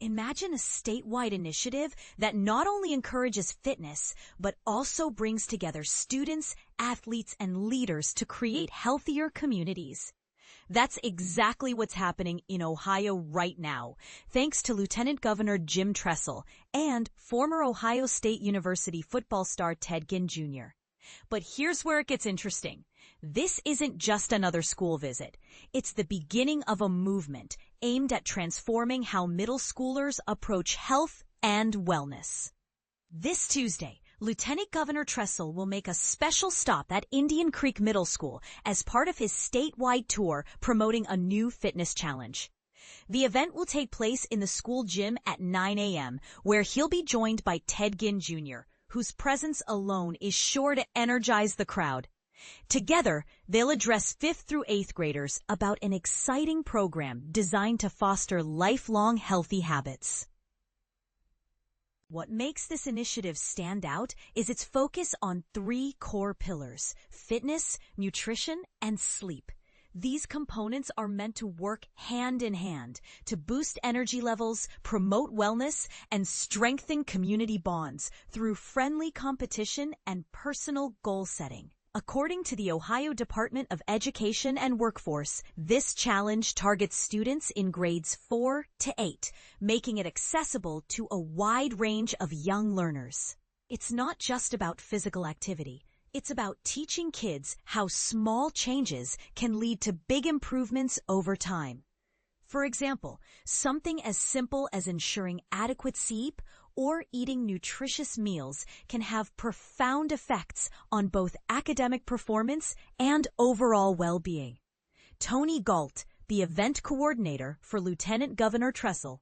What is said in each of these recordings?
Imagine a statewide initiative that not only encourages fitness, but also brings together students, athletes, and leaders to create healthier communities. That's exactly what's happening in Ohio right now, thanks to Lieutenant Governor Jim Tressel and former Ohio State University football star Ted Ginn Jr. But here's where it gets interesting. This isn't just another school visit. It's the beginning of a movement aimed at transforming how middle schoolers approach health and wellness. This Tuesday, Lieutenant Governor Tressel will make a special stop at Indian Creek Middle School as part of his statewide tour promoting a new fitness challenge. The event will take place in the school gym at 9 a.m., where he'll be joined by Ted Ginn Jr., whose presence alone is sure to energize the crowd. Together, they'll address 5th through 8th graders about an exciting program designed to foster lifelong healthy habits. What makes this initiative stand out is its focus on 3 core pillars: fitness, nutrition, and sleep. These components are meant to work hand in hand to boost energy levels, promote wellness, and strengthen community bonds through friendly competition and personal goal setting. According to the Ohio Department of Education and Workforce, this challenge targets students in grades 4 to 8, making it accessible to a wide range of young learners. It's not just about physical activity. It's about teaching kids how small changes can lead to big improvements over time. For example, something as simple as ensuring adequate sleep or eating nutritious meals can have profound effects on both academic performance and overall well-being. Tony Galt, the event coordinator for Lieutenant Governor Tressel,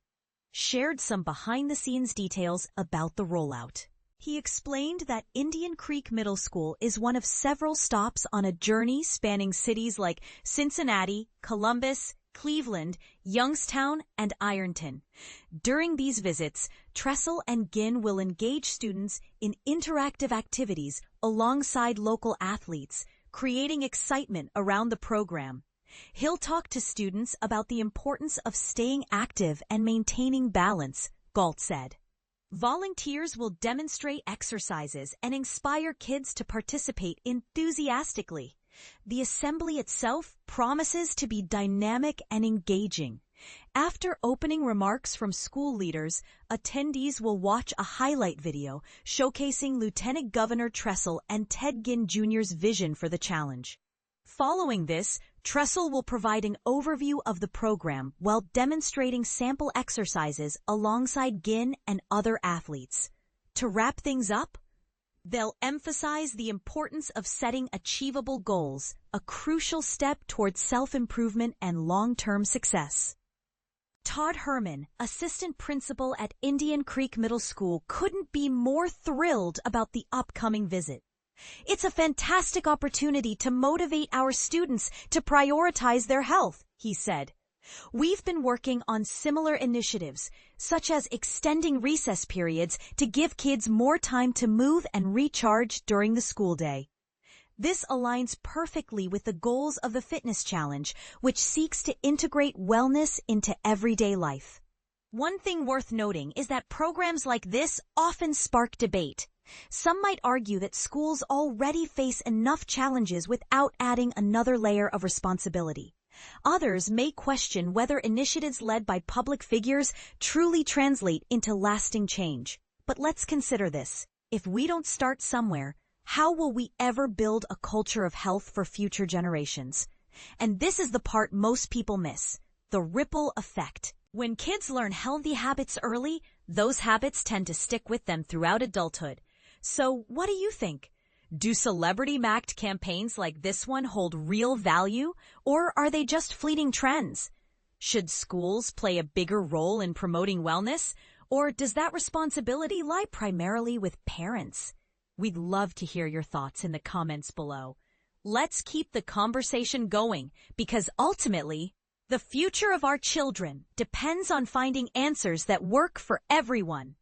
shared some behind-the-scenes details about the rollout. He explained that Indian Creek Middle School is one of several stops on a journey spanning cities like Cincinnati, Columbus, Cleveland, Youngstown, and Ironton. During these visits, Tressel and Ginn will engage students in interactive activities alongside local athletes, creating excitement around the program. He'll talk to students about the importance of staying active and maintaining balance, Galt said. Volunteers will demonstrate exercises and inspire kids to participate enthusiastically. The assembly itself promises to be dynamic and engaging. After opening remarks from school leaders, attendees will watch a highlight video showcasing Lieutenant Governor Tressel and Ted Ginn Jr.'s vision for the challenge. Following this, Tressel will provide an overview of the program while demonstrating sample exercises alongside Ginn and other athletes. To wrap things up, they'll emphasize the importance of setting achievable goals, a crucial step towards self-improvement and long-term success. Todd Herman, assistant principal at Indian Creek Middle School, couldn't be more thrilled about the upcoming visit. It's a fantastic opportunity to motivate our students to prioritize their health, he said. We've been working on similar initiatives, such as extending recess periods to give kids more time to move and recharge during the school day. This aligns perfectly with the goals of the Fitness Challenge, which seeks to integrate wellness into everyday life. One thing worth noting is that programs like this often spark debate. Some might argue that schools already face enough challenges without adding another layer of responsibility. Others may question whether initiatives led by public figures truly translate into lasting change. But let's consider this. If we don't start somewhere, how will we ever build a culture of health for future generations? And this is the part most people miss: the ripple effect. When kids learn healthy habits early, those habits tend to stick with them throughout adulthood. So what do you think? Do celebrity-backed campaigns like this one hold real value, or are they just fleeting trends? Should schools play a bigger role in promoting wellness, or does that responsibility lie primarily with parents? We'd love to hear your thoughts in the comments below. Let's keep the conversation going, because ultimately, the future of our children depends on finding answers that work for everyone.